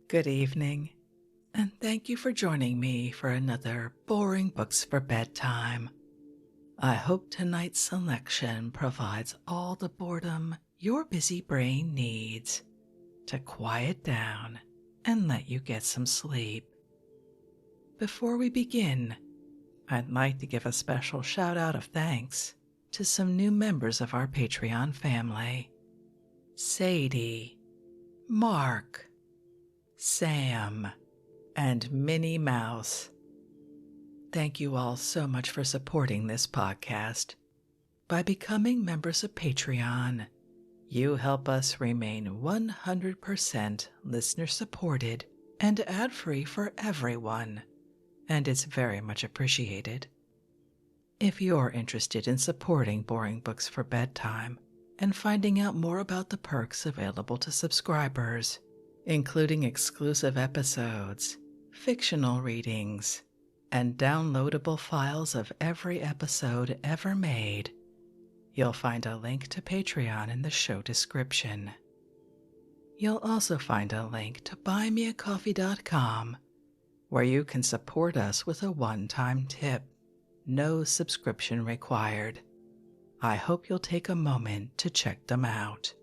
Good evening, and thank you for joining me for another Boring Books for Bedtime. I hope tonight's selection provides all the boredom your busy brain needs to quiet down and let you get some sleep. Before we begin, I'd like to give a special shout out of thanks to some new members of our Patreon family: Sadie, Mark, Sam, and Minnie Mouse. Thank you all so much for supporting this podcast. By becoming members of Patreon, you help us remain 100% listener supported and ad-free for everyone, and it's very much appreciated. If you're interested in supporting Boring Books for Bedtime and finding out more about the perks available to subscribers, including exclusive episodes, fictional readings, and downloadable files of every episode ever made, you'll find a link to Patreon in the show description. You'll also find a link to buymeacoffee.com, where you can support us with a one-time tip. No subscription required. I hope you'll take a moment to check them out.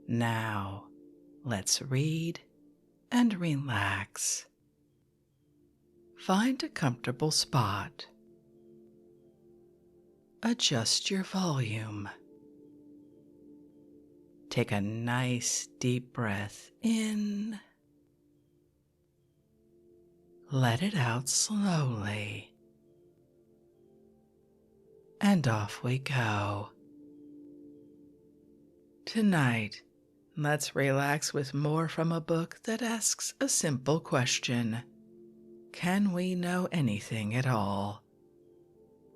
Now, let's read and relax. Find a comfortable spot. Adjust your volume. Take a nice deep breath in. Let it out slowly. And off we go. Tonight, let's relax with more from a book that asks a simple question: can we know anything at all?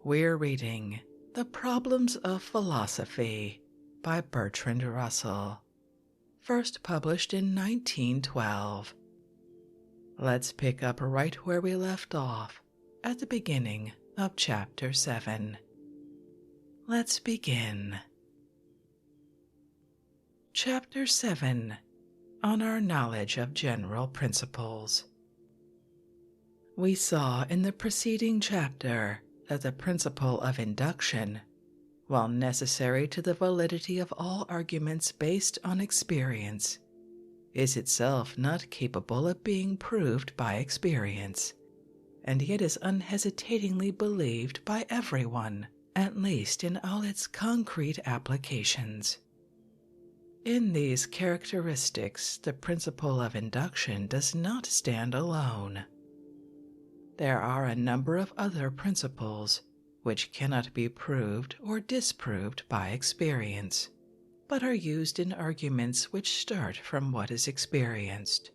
We're reading The Problems of Philosophy by Bertrand Russell, first published in 1912. Let's pick up right where we left off at the beginning of Chapter 7. Let's begin. Chapter 7, on our knowledge of general principles. We saw in the preceding chapter that the principle of induction, while necessary to the validity of all arguments based on experience, is itself not capable of being proved by experience, and yet is unhesitatingly believed by everyone, at least in all its concrete applications. In these characteristics, the principle of induction does not stand alone. There are a number of other principles which cannot be proved or disproved by experience, but are used in arguments which start from what is experienced.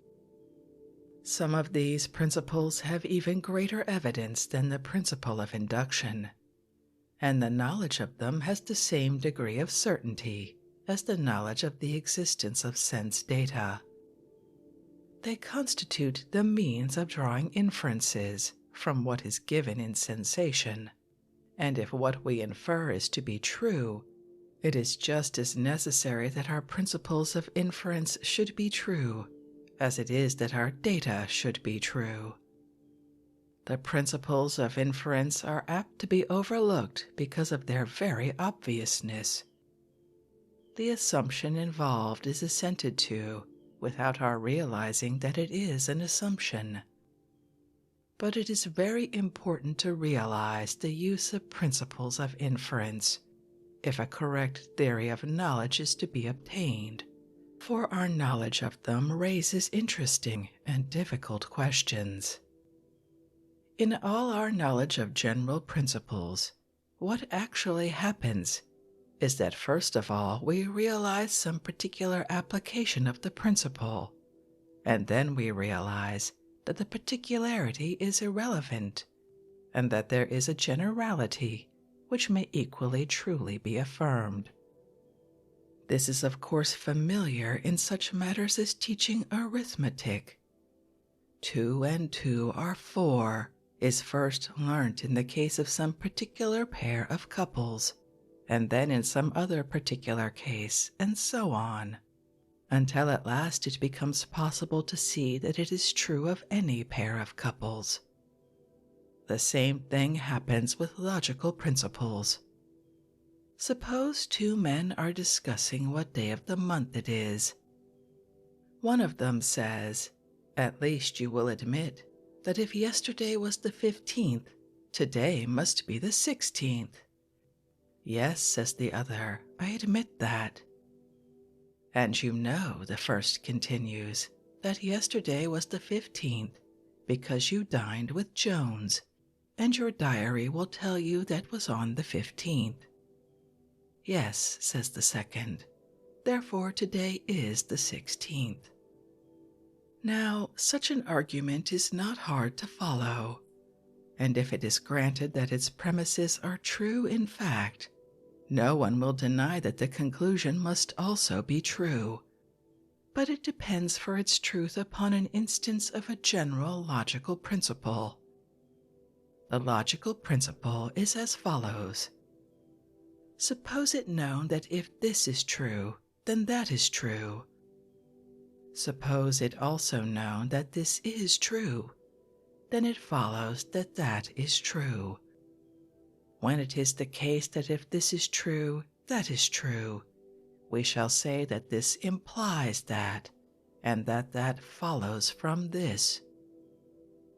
Some of these principles have even greater evidence than the principle of induction, and the knowledge of them has the same degree of certainty as the knowledge of the existence of sense data. They constitute the means of drawing inferences from what is given in sensation, and if what we infer is to be true, it is just as necessary that our principles of inference should be true as it is that our data should be true. The principles of inference are apt to be overlooked because of their very obviousness. The assumption involved is assented to without our realizing that it is an assumption. But it is very important to realize the use of principles of inference if a correct theory of knowledge is to be obtained, for our knowledge of them raises interesting and difficult questions. In all our knowledge of general principles, what actually happens is that first of all we realize some particular application of the principle, and then we realize that the particularity is irrelevant, and that there is a generality which may equally truly be affirmed. This is of course familiar in such matters as teaching arithmetic. 2 and 2 are 4 is first learnt in the case of some particular pair of couples, and then in some other particular case, and so on. until at last it becomes possible to see that it is true of any pair of couples. The same thing happens with logical principles. Suppose two men are discussing what day of the month it is. One of them says, "At least you will admit that if yesterday was the 15th, today must be the 16th. "Yes," says the other, "I admit that." "And you know," the first continues, "that yesterday was the 15th because you dined with Jones, and your diary will tell you that was on the 15th. "Yes," says the second, "therefore today is the 16th. Now, such an argument is not hard to follow, and if it is granted that its premises are true in fact, no one will deny that the conclusion must also be true, but it depends for its truth upon an instance of a general logical principle. The logical principle is as follows. Suppose it known that if this is true, then that is true. Suppose it also known that this is true, then it follows that that is true. When it is the case that if this is true, that is true, we shall say that this implies that, and that that follows from this.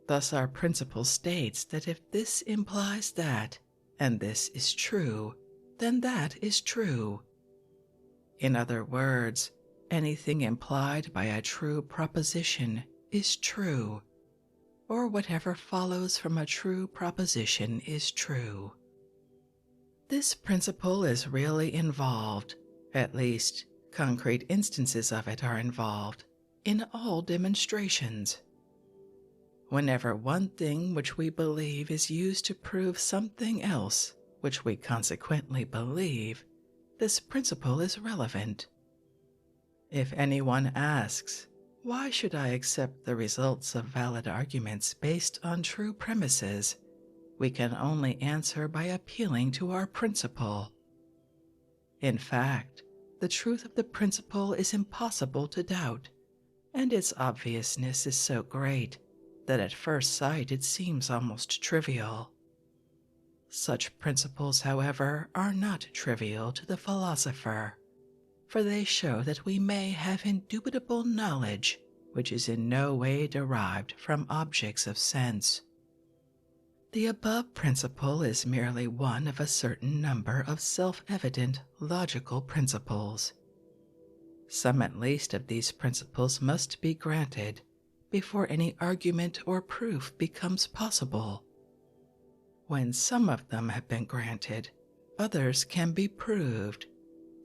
Thus our principle states that if this implies that, and this is true, then that is true. In other words, anything implied by a true proposition is true, or whatever follows from a true proposition is true. This principle is really involved, at least concrete instances of it are involved, in all demonstrations. Whenever one thing which we believe is used to prove something else which we consequently believe, this principle is relevant. If anyone asks, "Why should I accept the results of valid arguments based on true premises?" we can only answer by appealing to our principle. In fact, the truth of the principle is impossible to doubt, and its obviousness is so great that at first sight it seems almost trivial. Such principles, however, are not trivial to the philosopher, for they show that we may have indubitable knowledge which is in no way derived from objects of sense. The above principle is merely one of a certain number of self-evident logical principles. Some at least of these principles must be granted before any argument or proof becomes possible. When some of them have been granted, others can be proved,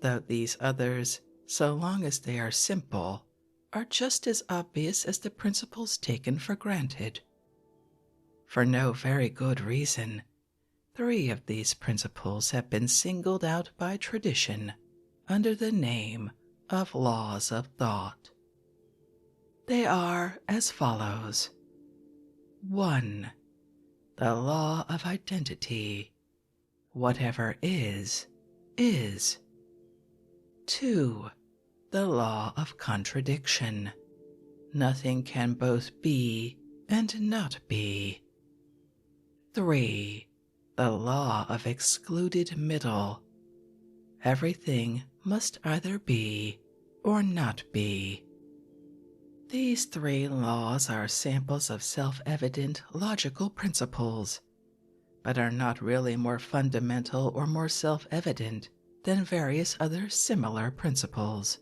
though these others, so long as they are simple, are just as obvious as the principles taken for granted. For no very good reason, 3 of these principles have been singled out by tradition under the name of laws of thought. They are as follows. 1. The law of identity. Whatever is, is. 2. The law of contradiction. Nothing can both be and not be. 3. The law of excluded middle. Everything must either be or not be. These 3 laws are samples of self-evident logical principles, but are not really more fundamental or more self-evident than various other similar principles.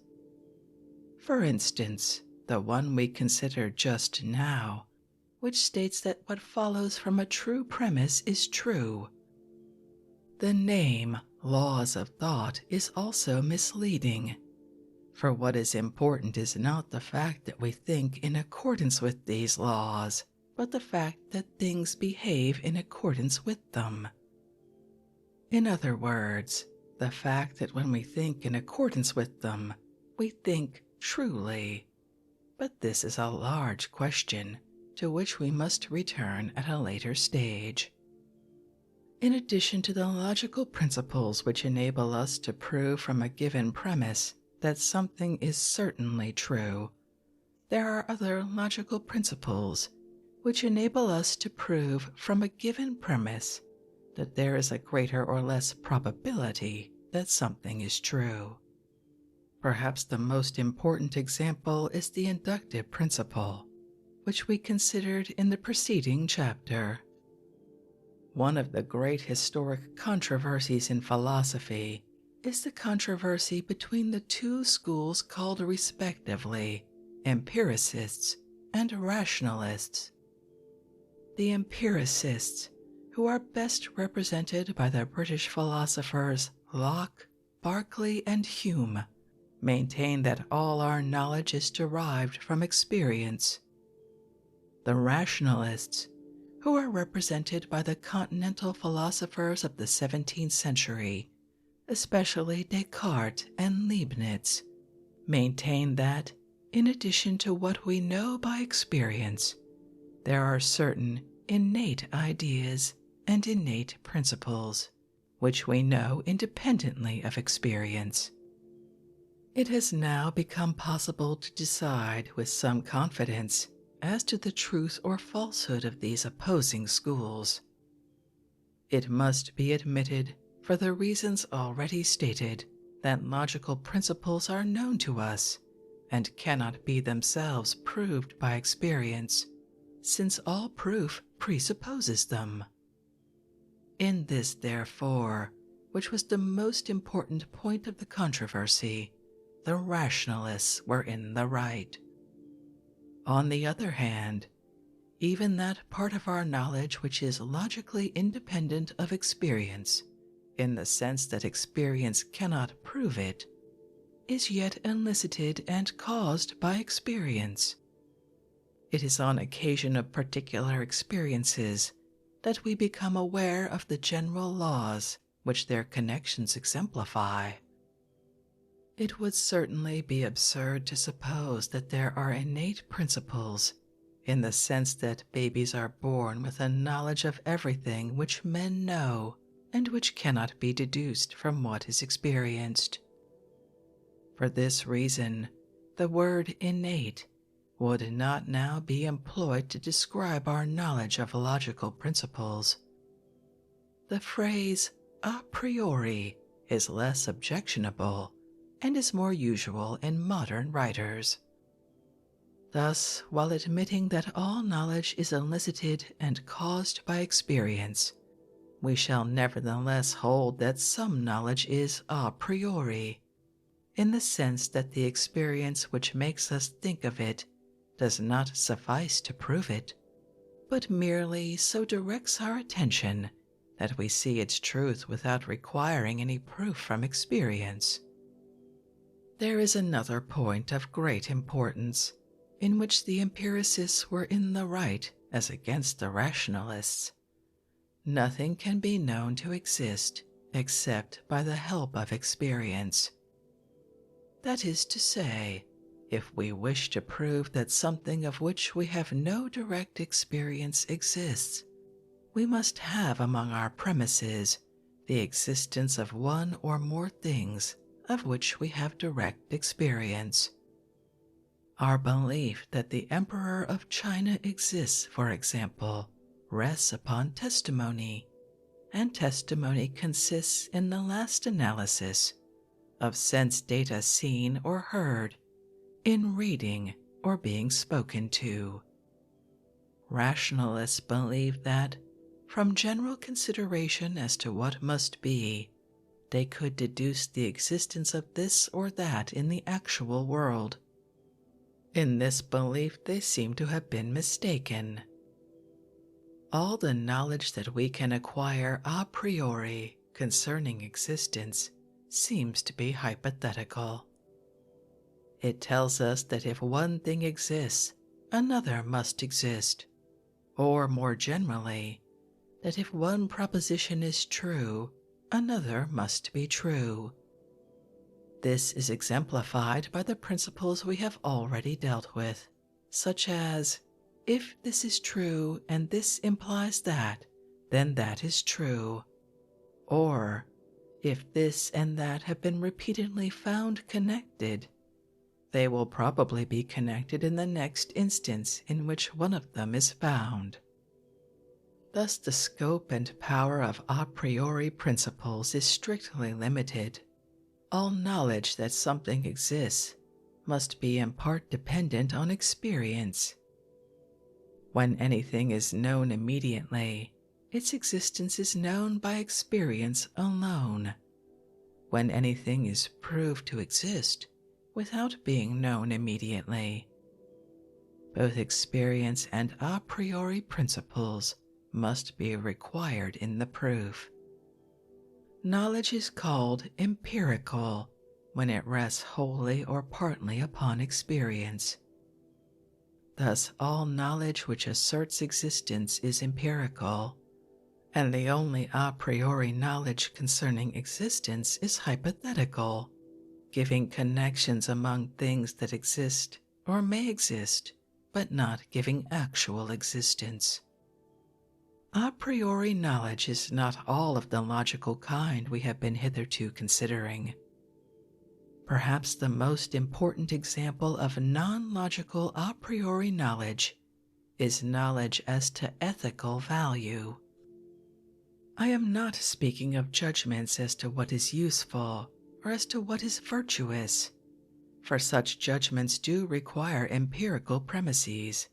For instance, the one we considered just now, which states that what follows from a true premise is true. The name laws of thought is also misleading, for what is important is not the fact that we think in accordance with these laws, but the fact that things behave in accordance with them. In other words, the fact that when we think in accordance with them, we think truly. But this is a large question to which we must return at a later stage. In addition to the logical principles which enable us to prove from a given premise that something is certainly true, there are other logical principles which enable us to prove from a given premise that there is a greater or less probability that something is true. Perhaps the most important example is the inductive principle, which we considered in the preceding chapter. One of the great historic controversies in philosophy is the controversy between the two schools called respectively empiricists and rationalists. The empiricists, who are best represented by the British philosophers Locke, Berkeley, and Hume, maintain that all our knowledge is derived from experience. The rationalists, who are represented by the continental philosophers of the 17th century, especially Descartes and Leibniz, maintain that, in addition to what we know by experience, there are certain innate ideas and innate principles which we know independently of experience. It has now become possible to decide with some confidence as to the truth or falsehood of these opposing schools. It must be admitted, for the reasons already stated, that logical principles are known to us and cannot be themselves proved by experience, since all proof presupposes them. In this, therefore, which was the most important point of the controversy, the rationalists were in the right. On the other hand, even that part of our knowledge which is logically independent of experience, in the sense that experience cannot prove it, is yet elicited and caused by experience. It is on occasion of particular experiences that we become aware of the general laws which their connections exemplify. It would certainly be absurd to suppose that there are innate principles, in the sense that babies are born with a knowledge of everything which men know and which cannot be deduced from what is experienced. For this reason, the word innate would not now be employed to describe our knowledge of logical principles. The phrase a priori is less objectionable and is more usual in modern writers. Thus, while admitting that all knowledge is elicited and caused by experience, we shall nevertheless hold that some knowledge is a priori, in the sense that the experience which makes us think of it does not suffice to prove it, but merely so directs our attention that we see its truth without requiring any proof from experience. There is another point of great importance, in which the empiricists were in the right as against the rationalists. Nothing can be known to exist except by the help of experience. That is to say, if we wish to prove that something of which we have no direct experience exists, we must have among our premises the existence of one or more things of which we have direct experience. Our belief that the Emperor of China exists, for example, rests upon testimony, and testimony consists in the last analysis of sense data seen or heard, in reading or being spoken to. Rationalists believe that, from general consideration as to what must be, they could deduce the existence of this or that in the actual world. In this belief they seem to have been mistaken. All the knowledge that we can acquire a priori concerning existence seems to be hypothetical. It tells us that if one thing exists, another must exist, or more generally, that if one proposition is true, another must be true. This is exemplified by the principles we have already dealt with, such as, if this is true and this implies that, then that is true, or, If this and that have been repeatedly found connected, they will probably be connected in the next instance in which one of them is found. Thus, the scope and power of a priori principles is strictly limited. All knowledge that something exists must be in part dependent on experience. When anything is known immediately, its existence is known by experience alone. When anything is proved to exist without being known immediately, both experience and a priori principles must be required in the proof. Knowledge is called empirical when it rests wholly or partly upon experience. Thus, all knowledge which asserts existence is empirical, and the only a priori knowledge concerning existence is hypothetical, giving connections among things that exist or may exist, but not giving actual existence. A priori knowledge is not all of the logical kind we have been hitherto considering. Perhaps the most important example of non-logical a priori knowledge is knowledge as to ethical value. I am not speaking of judgments as to what is useful or as to what is virtuous, for such judgments do require empirical premises.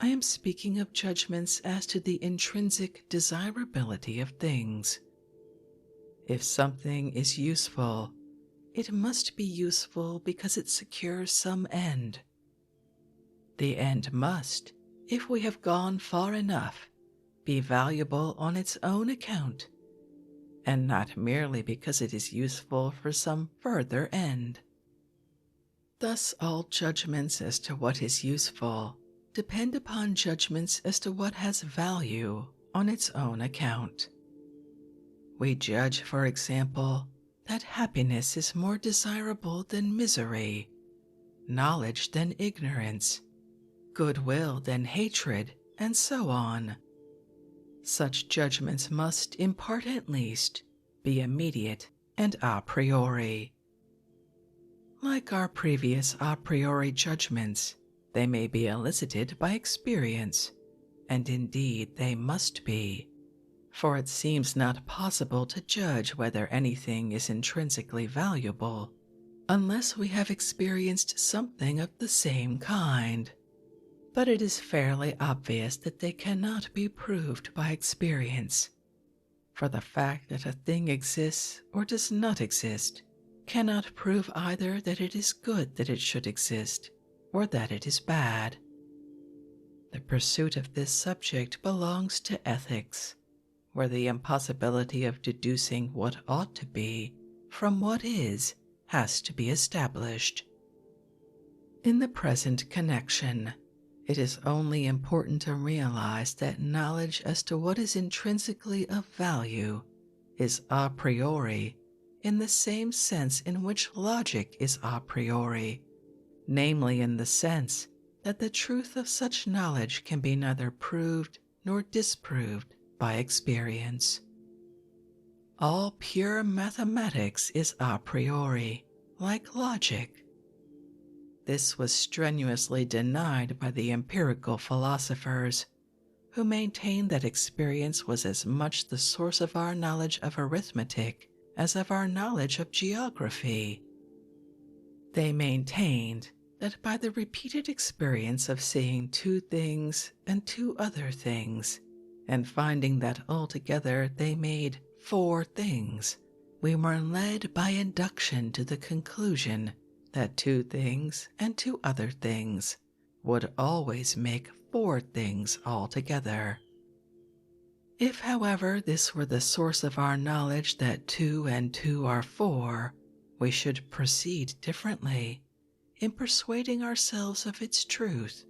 I am speaking of judgments as to the intrinsic desirability of things. If something is useful, it must be useful because it secures some end. The end must, if we have gone far enough, be valuable on its own account, and not merely because it is useful for some further end. Thus, all judgments as to what is useful depend upon judgments as to what has value on its own account. We judge, for example, that happiness is more desirable than misery, knowledge than ignorance, goodwill than hatred, and so on. Such judgments must, in part at least, be immediate and a priori. Like our previous a priori judgments, they may be elicited by experience, and indeed they must be, for it seems not possible to judge whether anything is intrinsically valuable unless we have experienced something of the same kind. But it is fairly obvious that they cannot be proved by experience, for the fact that a thing exists or does not exist cannot prove either that it is good that it should exist or that it is bad. The pursuit of this subject belongs to ethics, where the impossibility of deducing what ought to be from what is has to be established. In the present connection, it is only important to realize that knowledge as to what is intrinsically of value is a priori in the same sense in which logic is a priori, namely in the sense that the truth of such knowledge can be neither proved nor disproved by experience. All pure mathematics is a priori, like logic. This was strenuously denied by the empirical philosophers, who maintained that experience was as much the source of our knowledge of arithmetic as of our knowledge of geography. They maintained that by the repeated experience of seeing two things and two other things, and finding that altogether they made four things, we were led by induction to the conclusion that two things and two other things would always make four things altogether. If, however, this were the source of our knowledge that 2 and 2 are 4, we should proceed differently in persuading ourselves of its truth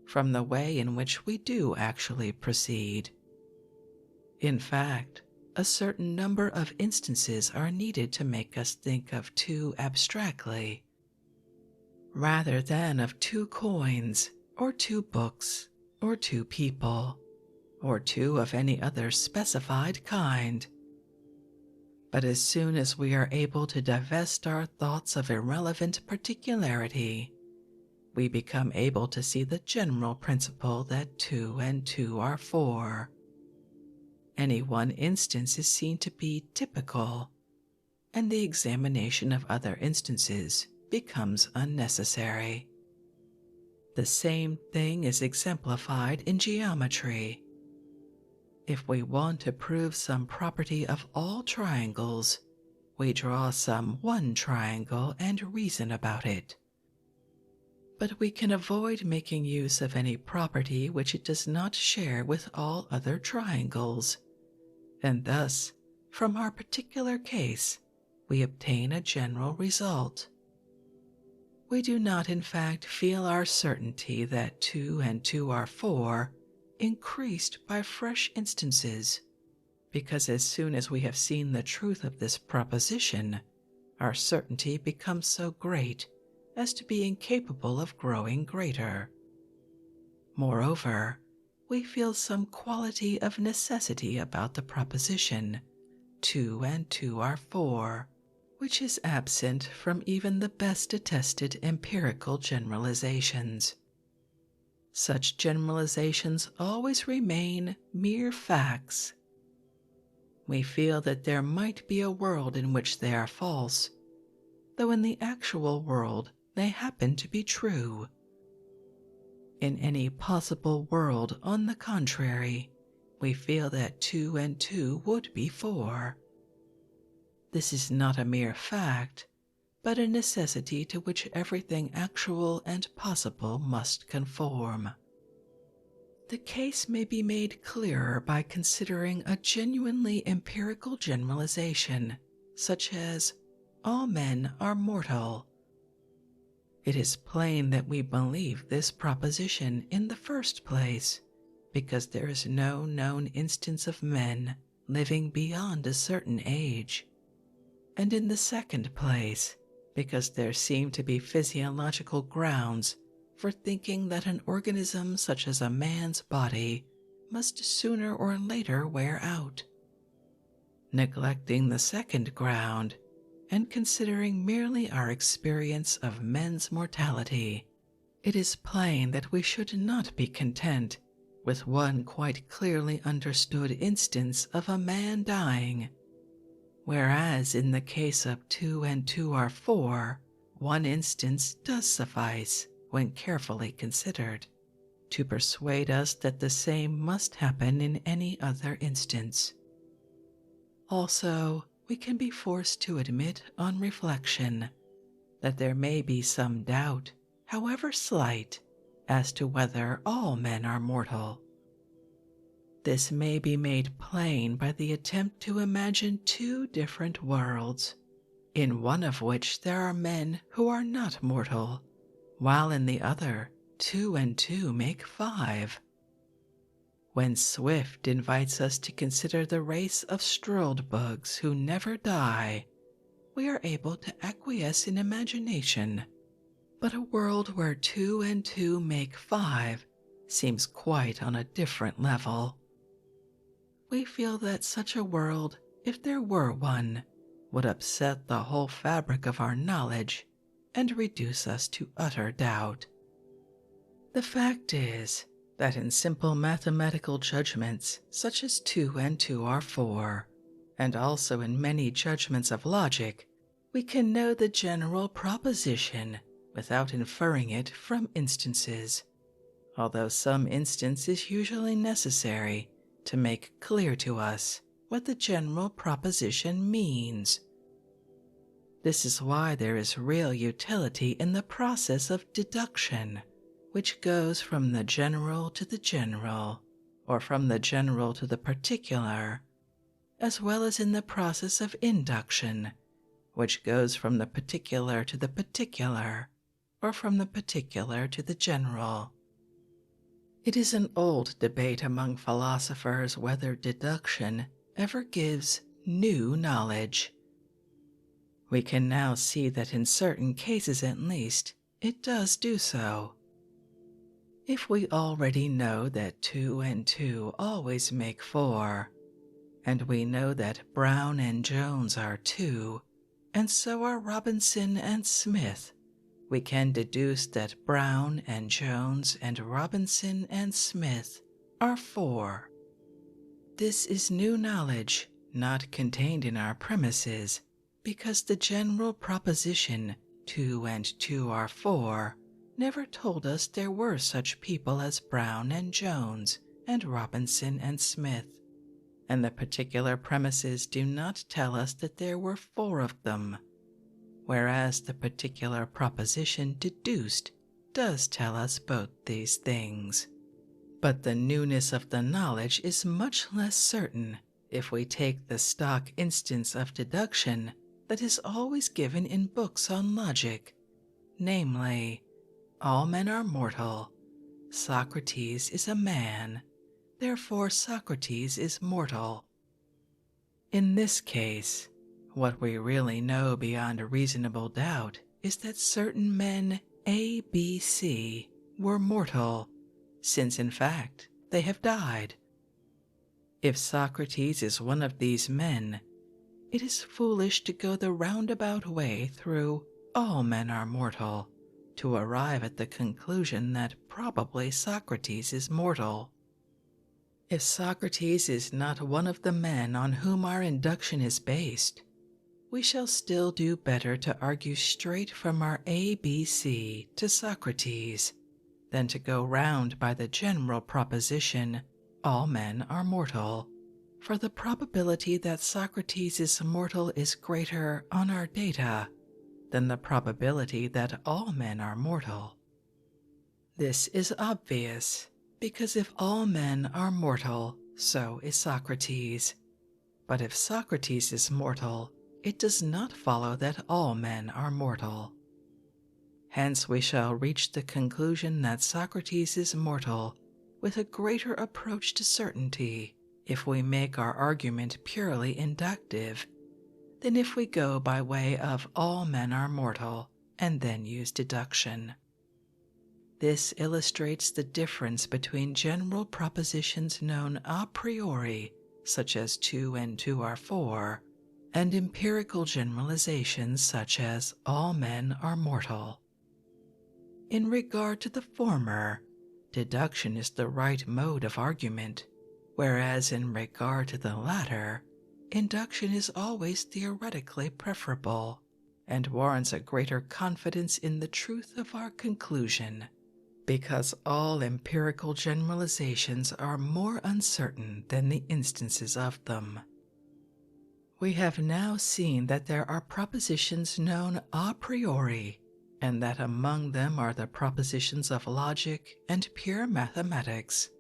from the way in which we do actually proceed. In fact, a certain number of instances are needed to make us think of 2 abstractly, rather than of 2 coins, or 2 books, or 2 people, or 2 of any other specified kind. But as soon as we are able to divest our thoughts of irrelevant particularity, we become able to see the general principle that 2 and 2 are 4. Any one instance is seen to be typical, and the examination of other instances becomes unnecessary. The same thing is exemplified in geometry. If we want to prove some property of all triangles, we draw some one triangle and reason about it. But we can avoid making use of any property which it does not share with all other triangles, and thus, from our particular case, we obtain a general result. We do not in fact feel our certainty that 2 and 2 are 4 increased by fresh instances, because as soon as we have seen the truth of this proposition, our certainty becomes so great as to be incapable of growing greater. Moreover, we feel some quality of necessity about the proposition 2 and 2 are 4, which is absent from even the best attested empirical generalizations. Such generalizations always remain mere facts. We feel that there might be a world in which they are false, though in the actual world they happen to be true. In any possible world, on the contrary, we feel that 2 and 2 would be 4. This is not a mere fact, but a necessity to which everything actual and possible must conform. The case may be made clearer by considering a genuinely empirical generalization, such as, all men are mortal. It is plain that we believe this proposition in the first place, because there is no known instance of men living beyond a certain age, and in the second place, because there seem to be physiological grounds for thinking that an organism such as a man's body must sooner or later wear out. Neglecting the second ground, and considering merely our experience of men's mortality, it is plain that we should not be content with one quite clearly understood instance of a man dying, whereas in the case of 2 and 2 are 4, one instance does suffice, when carefully considered, to persuade us that the same must happen in any other instance. Also, we can be forced to admit on reflection that there may be some doubt, however slight, as to whether all men are mortal. This may be made plain by the attempt to imagine 2 different worlds, in one of which there are men who are not mortal, while in the other 2 and 2 make 5. When Swift invites us to consider the race of Struldbugs who never die, we are able to acquiesce in imagination, but a world where 2 and 2 make 5 seems quite on a different level. We feel that such a world, if there were one, would upset the whole fabric of our knowledge and reduce us to utter doubt. The fact is that in simple mathematical judgments such as 2 and 2 are 4, and also in many judgments of logic, we can know the general proposition without inferring it from instances, although some instance is usually necessary to make clear to us what the general proposition means. This is why there is real utility in the process of deduction, which goes from the general to the general, or from the general to the particular, as well as in the process of induction, which goes from the particular to the particular, or from the particular to the general. It is an old debate among philosophers whether deduction ever gives new knowledge. We can now see that in certain cases at least, it does do so. If we already know that 2 and 2 always make 4, and we know that Brown and Jones are two, and so are Robinson and Smith, we can deduce that Brown and Jones and Robinson and Smith are four. This is new knowledge, not contained in our premises, because the general proposition 2 and 2 are 4 never told us there were such people as Brown and Jones and Robinson and Smith, and the particular premises do not tell us that there were 4 of them, whereas the particular proposition deduced does tell us both these things. But the newness of the knowledge is much less certain if we take the stock instance of deduction that is always given in books on logic, namely, all men are mortal, Socrates is a man, therefore Socrates is mortal. In this case, what we really know beyond a reasonable doubt is that certain men A, B, C were mortal, since in fact they have died. If Socrates is one of these men, it is foolish to go the roundabout way through all men are mortal to arrive at the conclusion that probably Socrates is mortal. If Socrates is not one of the men on whom our induction is based, we shall still do better to argue straight from our ABC to Socrates than to go round by the general proposition, all men are mortal, for the probability that Socrates is mortal is greater on our data than the probability that all men are mortal. This is obvious, because if all men are mortal, so is Socrates. But if Socrates is mortal, it does not follow that all men are mortal. Hence we shall reach the conclusion that Socrates is mortal with a greater approach to certainty if we make our argument purely inductive than if we go by way of all men are mortal and then use deduction. This illustrates the difference between general propositions known a priori, such as 2 and 2 are 4, and empirical generalizations such as all men are mortal. In regard to the former, deduction is the right mode of argument, whereas in regard to the latter, induction is always theoretically preferable, and warrants a greater confidence in the truth of our conclusion, because all empirical generalizations are more uncertain than the instances of them. We have now seen that there are propositions known a priori, and that among them are the propositions of logic and pure mathematics,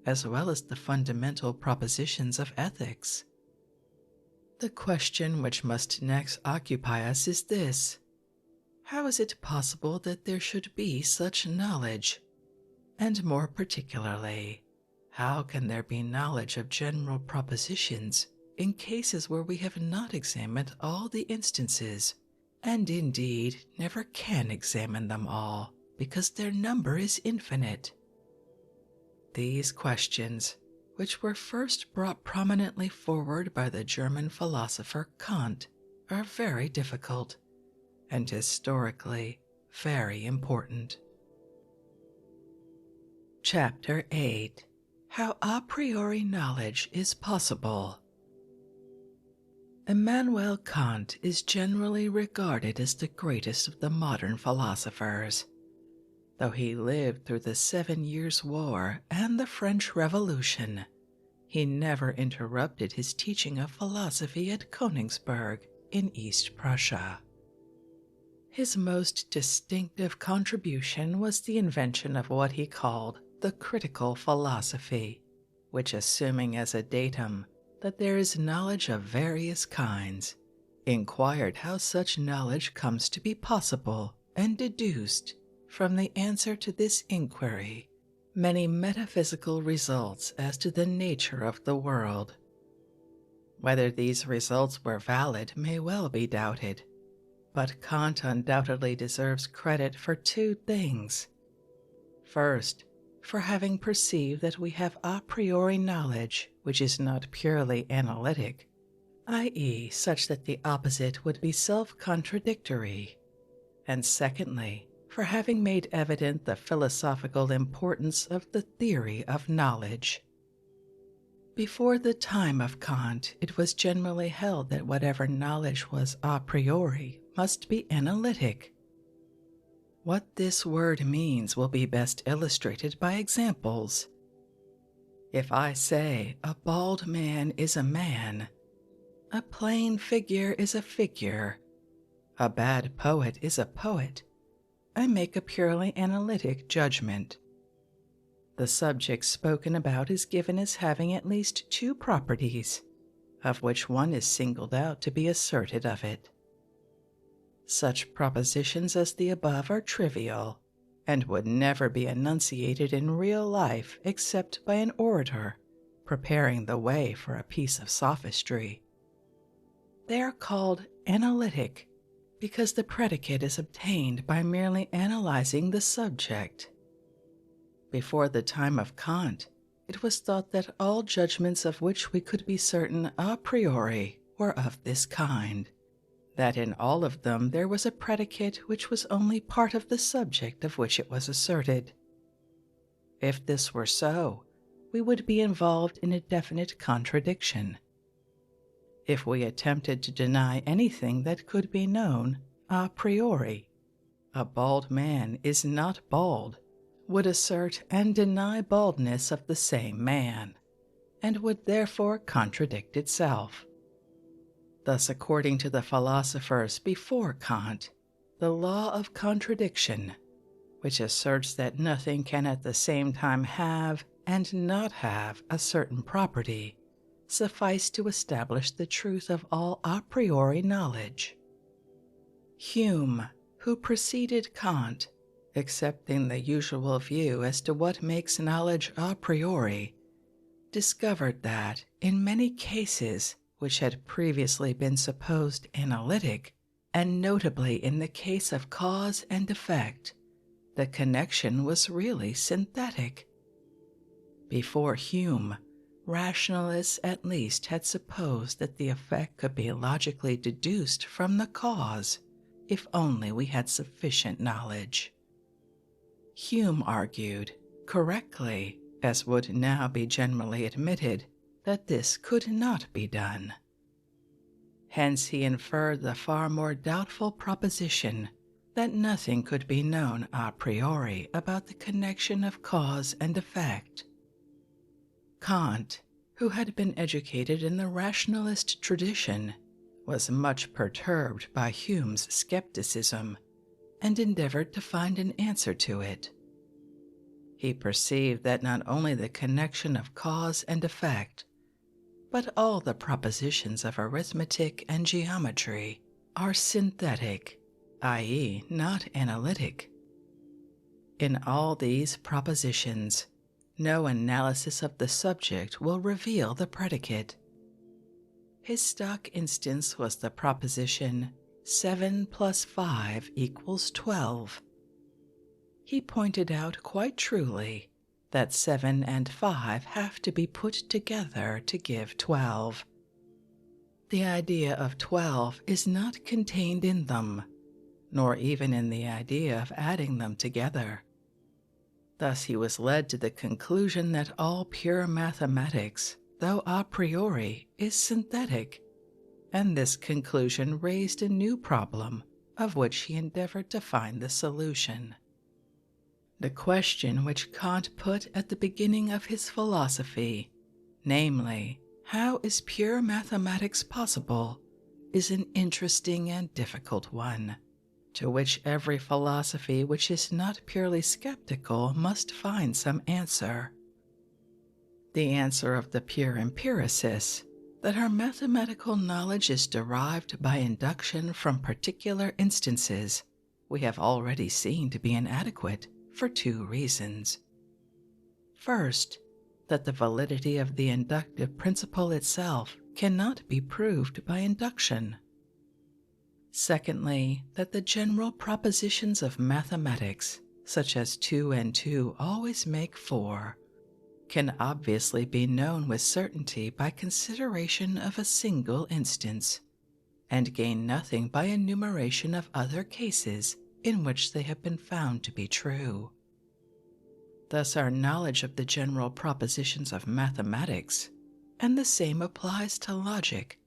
as well as the fundamental propositions of ethics. The question which must next occupy us is this: how is it possible that there should be such knowledge? And more particularly, how can there be knowledge of general propositions in cases where we have not examined all the instances, and indeed never can examine them all, because their number is infinite? These questions, which were first brought prominently forward by the German philosopher Kant, are very difficult, and historically very important. Chapter 8. How a priori knowledge is possible. Immanuel Kant is generally regarded as the greatest of the modern philosophers. Though he lived through the 7 Years' War and the French Revolution, he never interrupted his teaching of philosophy at Königsberg in East Prussia. His most distinctive contribution was the invention of what he called the critical philosophy, which, assuming as a datum that there is knowledge of various kinds, inquired how such knowledge comes to be possible, and deduced, from the answer to this inquiry, many metaphysical results as to the nature of the world. Whether these results were valid may well be doubted, but Kant undoubtedly deserves credit for 2 things. First, for having perceived that we have a priori knowledge which is not purely analytic, i.e., such that the opposite would be self-contradictory, and secondly, for having made evident the philosophical importance of the theory of knowledge. Before the time of Kant, it was generally held that whatever knowledge was a priori must be analytic. What this word means will be best illustrated by examples. If I say a bald man is a man, a plain figure is a figure, a bad poet is a poet, I make a purely analytic judgment. The subject spoken about is given as having at least two properties, of which one is singled out to be asserted of it. Such propositions as the above are trivial, and would never be enunciated in real life except by an orator preparing the way for a piece of sophistry. They are called analytic because the predicate is obtained by merely analyzing the subject. Before the time of Kant, it was thought that all judgments of which we could be certain a priori were of this kind, that in all of them there was a predicate which was only part of the subject of which it was asserted. If this were so, we would be involved in a definite contradiction. If we attempted to deny anything that could be known a priori, a bald man is not bald, would assert and deny baldness of the same man, and would therefore contradict itself. Thus, according to the philosophers before Kant, the law of contradiction, which asserts that nothing can at the same time have and not have a certain property, sufficed to establish the truth of all a priori knowledge. Hume, who preceded Kant, accepting the usual view as to what makes knowledge a priori, discovered that, in many cases which had previously been supposed analytic, and notably in the case of cause and effect, the connection was really synthetic. Before Hume, rationalists at least had supposed that the effect could be logically deduced from the cause, if only we had sufficient knowledge. Hume argued, correctly, as would now be generally admitted, that this could not be done. Hence he inferred the far more doubtful proposition that nothing could be known a priori about the connection of cause and effect. Kant, who had been educated in the rationalist tradition, was much perturbed by Hume's skepticism and endeavored to find an answer to it. He perceived that not only the connection of cause and effect, but all the propositions of arithmetic and geometry are synthetic, i.e., not analytic. In all these propositions, no analysis of the subject will reveal the predicate. His stock instance was the proposition 7 plus 5 equals 12. He pointed out quite truly that 7 and 5 have to be put together to give 12. The idea of 12 is not contained in them, nor even in the idea of adding them together. Thus he was led to the conclusion that all pure mathematics, though a priori, is synthetic, and this conclusion raised a new problem of which he endeavored to find the solution. The question which Kant put at the beginning of his philosophy, namely, how is pure mathematics possible, is an interesting and difficult one, to which every philosophy which is not purely skeptical must find some answer. The answer of the pure empiricists, that our mathematical knowledge is derived by induction from particular instances, we have already seen to be inadequate for two reasons. First, that the validity of the inductive principle itself cannot be proved by induction. Secondly, that the general propositions of mathematics, such as 2 and 2 always make 4, can obviously be known with certainty by consideration of a single instance, and gain nothing by enumeration of other cases in which they have been found to be true. Thus our knowledge of the general propositions of mathematics, and the same applies to logic,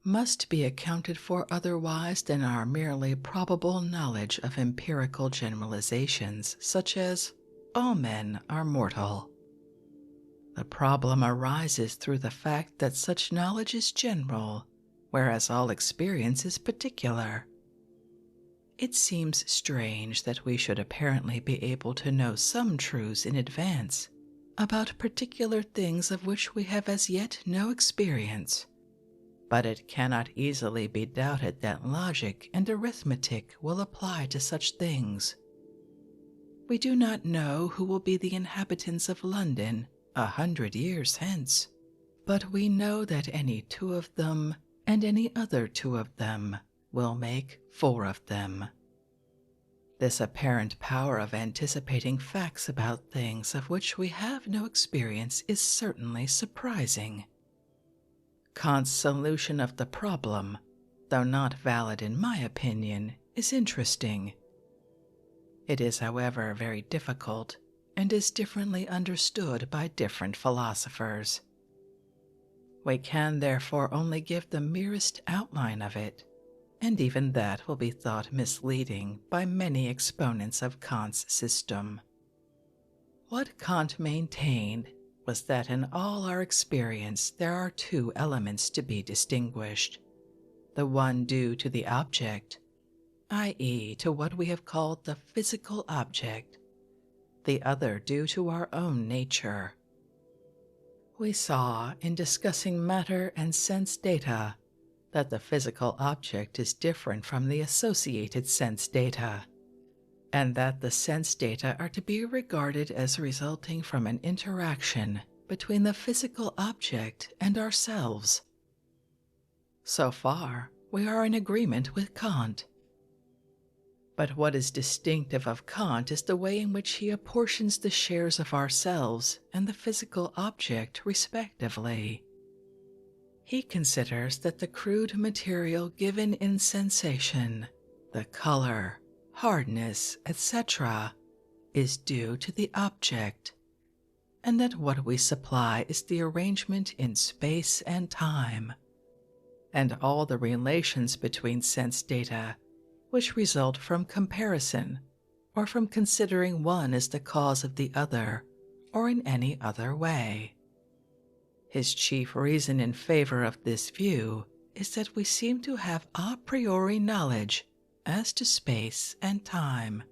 must be accounted for otherwise than our merely probable knowledge of empirical generalizations such as all men are mortal. The problem arises through the fact that such knowledge is general, whereas all experience is particular. It seems strange that we should apparently be able to know some truths in advance about particular things of which we have as yet no experience, but it cannot easily be doubted that logic and arithmetic will apply to such things. We do not know who will be the inhabitants of London 100 years hence, but we know that any 2 of them and any other 2 of them will make 4 of them. This apparent power of anticipating facts about things of which we have no experience is certainly surprising. Kant's solution of the problem, though not valid in my opinion, is interesting. It is, however, very difficult, and is differently understood by different philosophers. We can therefore only give the merest outline of it, and even that will be thought misleading by many exponents of Kant's system. What Kant maintained was that in all our experience there are 2 elements to be distinguished, the one due to the object, i.e., to what we have called the physical object, the other due to our own nature. We saw, in discussing matter and sense data, that the physical object is different from the associated sense data, and that the sense data are to be regarded as resulting from an interaction between the physical object and ourselves. So far, we are in agreement with Kant. But what is distinctive of Kant is the way in which he apportions the shares of ourselves and the physical object respectively. He considers that the crude material given in sensation, the color, hardness, etc., is due to the object, and that what we supply is the arrangement in space and time, and all the relations between sense data which result from comparison or from considering one as the cause of the other or in any other way. His chief reason in favor of this view is that we seem to have a priori knowledge as to space and time,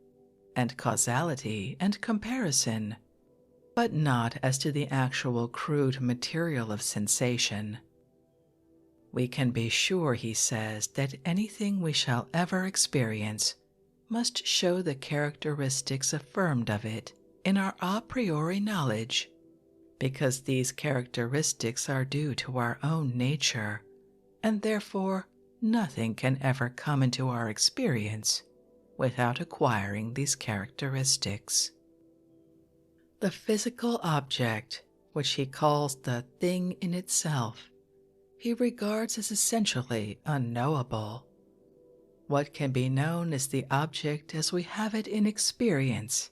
and causality and comparison, but not as to the actual crude material of sensation. We can be sure, he says, that anything we shall ever experience must show the characteristics affirmed of it in our a priori knowledge, because these characteristics are due to our own nature, and therefore nothing can ever come into our experience without acquiring these characteristics. The physical object, which he calls the thing in itself, he regards as essentially unknowable. What can be known is the object as we have it in experience,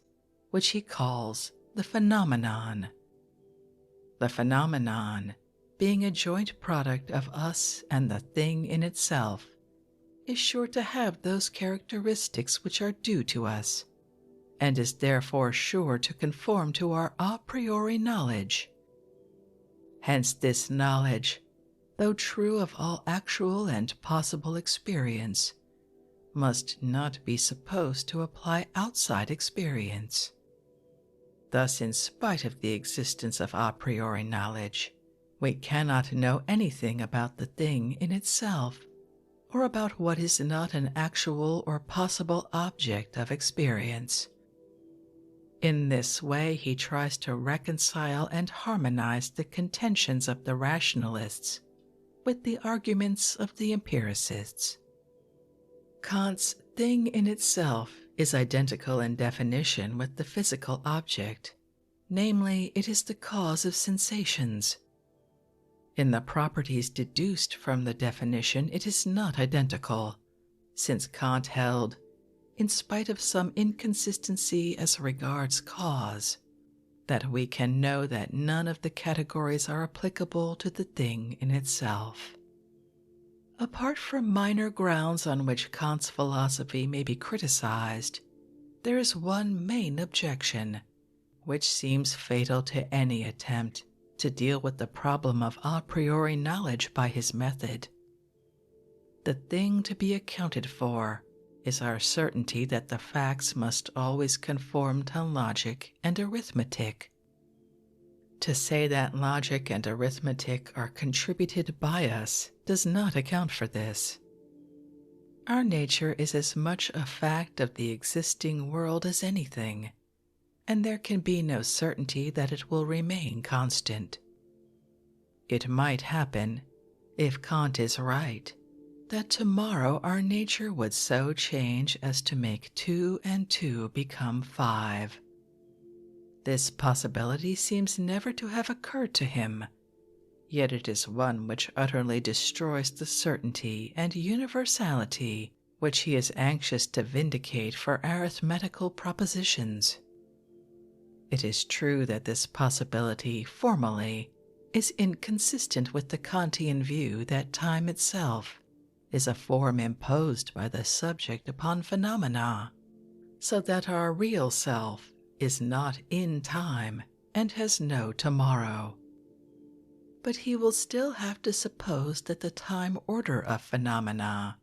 which he calls the phenomenon. The phenomenon, being a joint product of us and the thing in itself, is sure to have those characteristics which are due to us, and is therefore sure to conform to our a priori knowledge. Hence this knowledge, though true of all actual and possible experience, must not be supposed to apply outside experience. Thus, in spite of the existence of a priori knowledge, we cannot know anything about the thing in itself, or about what is not an actual or possible object of experience. In this way, he tries to reconcile and harmonize the contentions of the rationalists with the arguments of the empiricists. Kant's thing in itself is identical in definition with the physical object, namely, it is the cause of sensations. In the properties deduced from the definition, it is not identical, since Kant held, in spite of some inconsistency as regards cause, that we can know that none of the categories are applicable to the thing in itself. Apart from minor grounds on which Kant's philosophy may be criticized, there is one main objection, which seems fatal to any attempt to deal with the problem of a priori knowledge by his method. The thing to be accounted for is our certainty that the facts must always conform to logic and arithmetic. To say that logic and arithmetic are contributed by us does not account for this. Our nature is as much a fact of the existing world as anything, and there can be no certainty that it will remain constant. It might happen, if Kant is right, that tomorrow our nature would so change as to make 2 and 2 become 5. This possibility seems never to have occurred to him, yet it is one which utterly destroys the certainty and universality which he is anxious to vindicate for arithmetical propositions. It is true that this possibility, formally, is inconsistent with the Kantian view that time itself is a form imposed by the subject upon phenomena, so that our real self is not in time and has no tomorrow. But he will still have to suppose that the time order of phenomena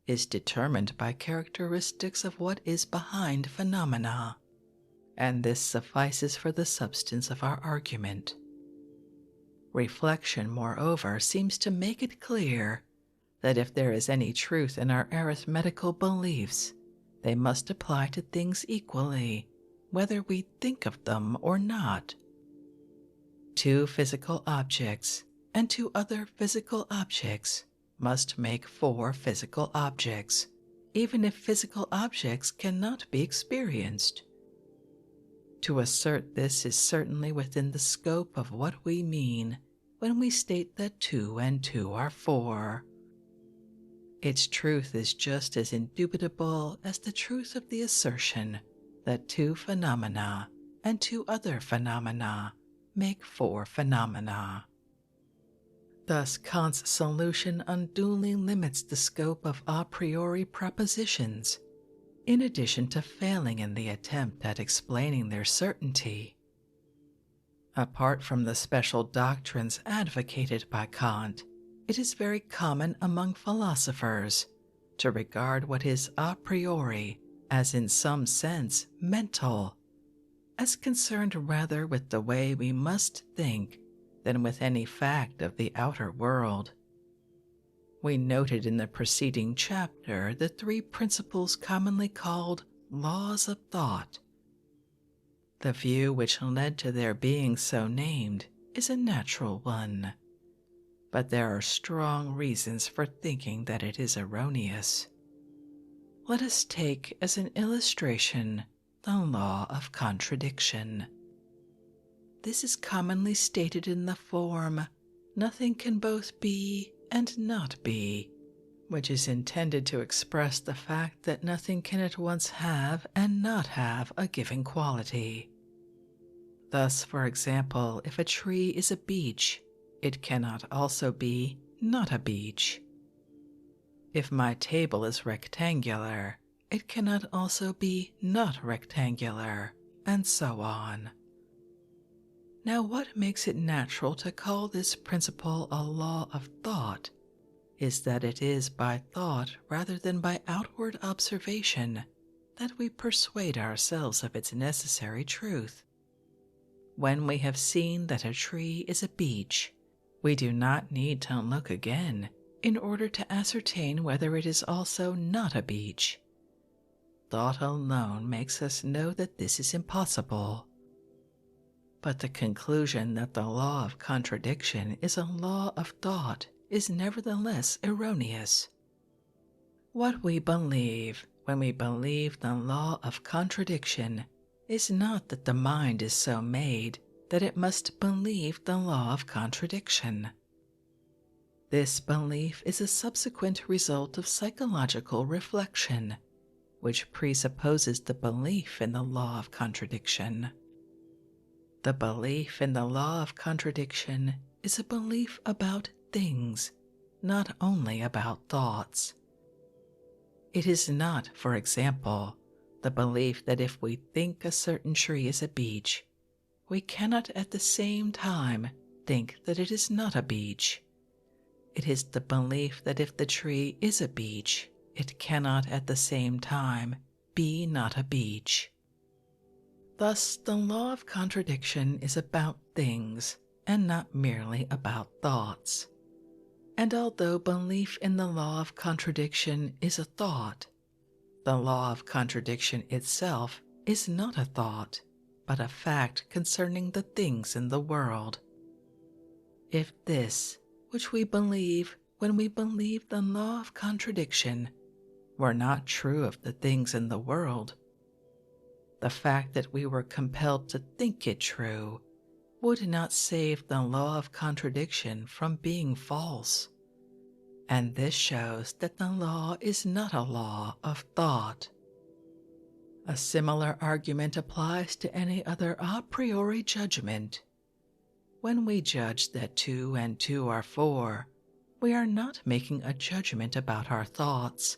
is determined by characteristics of what is behind phenomena, and this suffices for the substance of our argument. Reflection, moreover, seems to make it clear that if there is any truth in our arithmetical beliefs, they must apply to things equally, whether we think of them or not. 2 physical objects and 2 other physical objects must make 4 physical objects, even if physical objects cannot be experienced. To assert this is certainly within the scope of what we mean when we state that 2 and 2 are 4. Its truth is just as indubitable as the truth of the assertion that 2 phenomena and 2 other phenomena make 4 phenomena. Thus Kant's solution unduly limits the scope of a priori propositions, in addition to failing in the attempt at explaining their certainty. Apart from the special doctrines advocated by Kant, it is very common among philosophers to regard what is a priori as in some sense mental, as concerned rather with the way we must think than with any fact of the outer world. We noted in the preceding chapter the 3 principles commonly called laws of thought. The view which led to their being so named is a natural one, but there are strong reasons for thinking that it is erroneous. Let us take as an illustration the law of contradiction. This is commonly stated in the form, nothing can both be and not be, which is intended to express the fact that nothing can at once have and not have a given quality. Thus, for example, if a tree is a beech, it cannot also be not a beech. If my table is rectangular, it cannot also be not rectangular, and so on. Now, what makes it natural to call this principle a law of thought is that it is by thought rather than by outward observation that we persuade ourselves of its necessary truth. When we have seen that a tree is a beech, we do not need to look again in order to ascertain whether it is also not a beech. Thought alone makes us know that this is impossible. But the conclusion that the law of contradiction is a law of thought is nevertheless erroneous. What we believe when we believe the law of contradiction is not that the mind is so made that it must believe the law of contradiction. This belief is a subsequent result of psychological reflection, which presupposes the belief in the law of contradiction. The belief in the law of contradiction is a belief about things, not only about thoughts. It is not, for example, the belief that if we think a certain tree is a beech, we cannot at the same time think that it is not a beech. It is the belief that if the tree is a beech, it cannot at the same time be not a beech. Thus, the law of contradiction is about things and not merely about thoughts. And although belief in the law of contradiction is a thought, the law of contradiction itself is not a thought, but a fact concerning the things in the world. If this, which we believe when we believe the law of contradiction, were not true of the things in the world, the fact that we were compelled to think it true would not save the law of contradiction from being false. And this shows that the law is not a law of thought. A similar argument applies to any other a priori judgment. When we judge that 2 and 2 are 4, we are not making a judgment about our thoughts,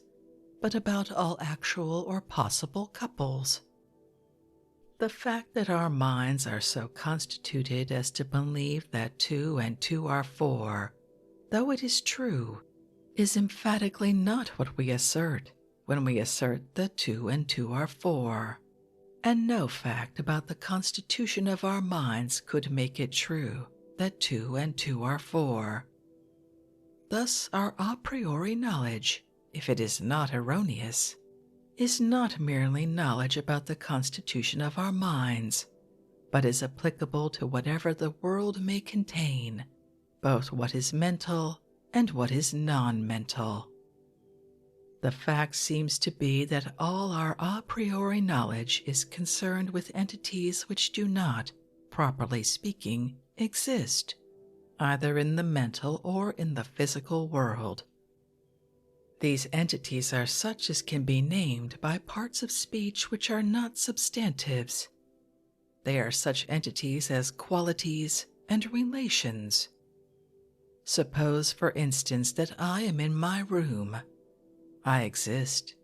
but about all actual or possible couples. The fact that our minds are so constituted as to believe that 2 and 2 are 4, though it is true, is emphatically not what we assert when we assert that 2 and 2 are 4, and no fact about the constitution of our minds could make it true that 2 and 2 are 4. Thus, our a priori knowledge, if it is not erroneous, is not merely knowledge about the constitution of our minds, but is applicable to whatever the world may contain, both what is mental and what is non-mental. The fact seems to be that all our a priori knowledge is concerned with entities which do not, properly speaking, exist, either in the mental or in the physical world. These entities are such as can be named by parts of speech which are not substantives. They are such entities as qualities and relations. Suppose, for instance, that I am in my room. I exist,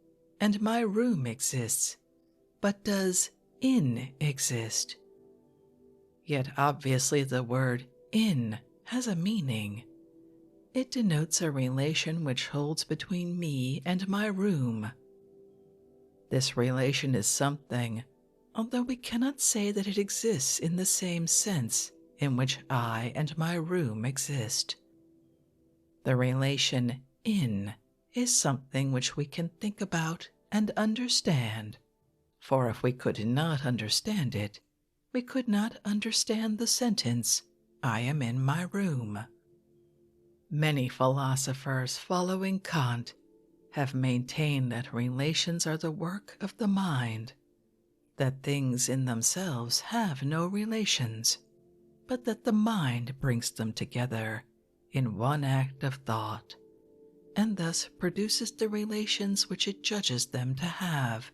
and my room exists, but does in exist? Yet obviously the word in has a meaning. It denotes a relation which holds between me and my room. This relation is something, although we cannot say that it exists in the same sense in which I and my room exist. The relation in is something which we can think about and understand, for if we could not understand it, we could not understand the sentence, I am in my room. Many philosophers following Kant have maintained that relations are the work of the mind, that things in themselves have no relations, but that the mind brings them together in one act of thought, and thus produces the relations which it judges them to have.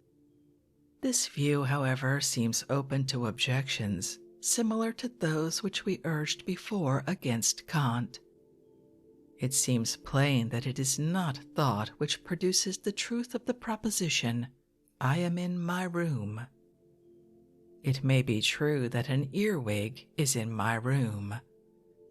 This view, however, seems open to objections similar to those which we urged before against Kant. It seems plain that it is not thought which produces the truth of the proposition, I am in my room. It may be true that an earwig is in my room,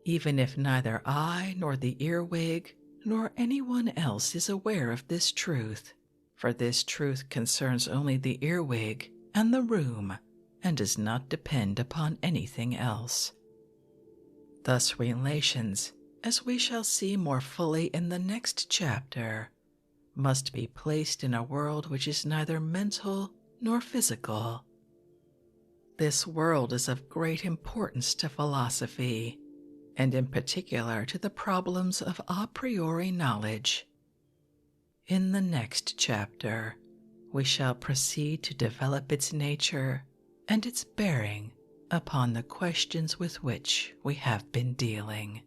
even if neither I nor the earwig nor anyone else is aware of this truth, for this truth concerns only the earwig and the room and does not depend upon anything else. Thus relations, as we shall see more fully in the next chapter, must be placed in a world which is neither mental nor physical. This world is of great importance to philosophy, and in particular to the problems of a priori knowledge. In the next chapter, we shall proceed to develop its nature and its bearing upon the questions with which we have been dealing.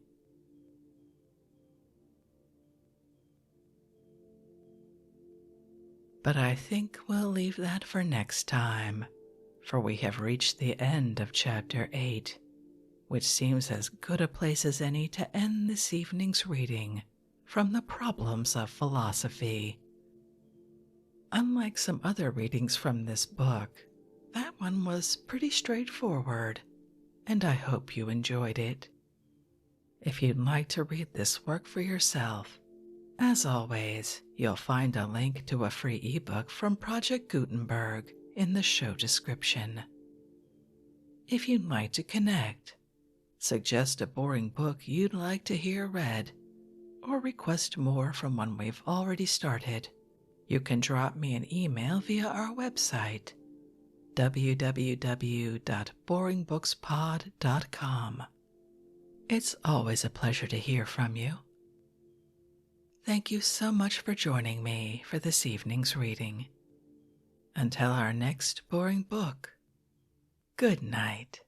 But I think we'll leave that for next time, for we have reached the end of Chapter 8, which seems as good a place as any to end this evening's reading from the problems of philosophy. Unlike some other readings from this book, that one was pretty straightforward, and I hope you enjoyed it. If you'd like to read this work for yourself, as always, you'll find a link to a free ebook from Project Gutenberg in the show description. If you'd like to connect, suggest a boring book you'd like to hear read, or request more from one we've already started, you can drop me an email via our website, www.boringbookspod.com. It's always a pleasure to hear from you. Thank you so much for joining me for this evening's reading. Until our next boring book, good night.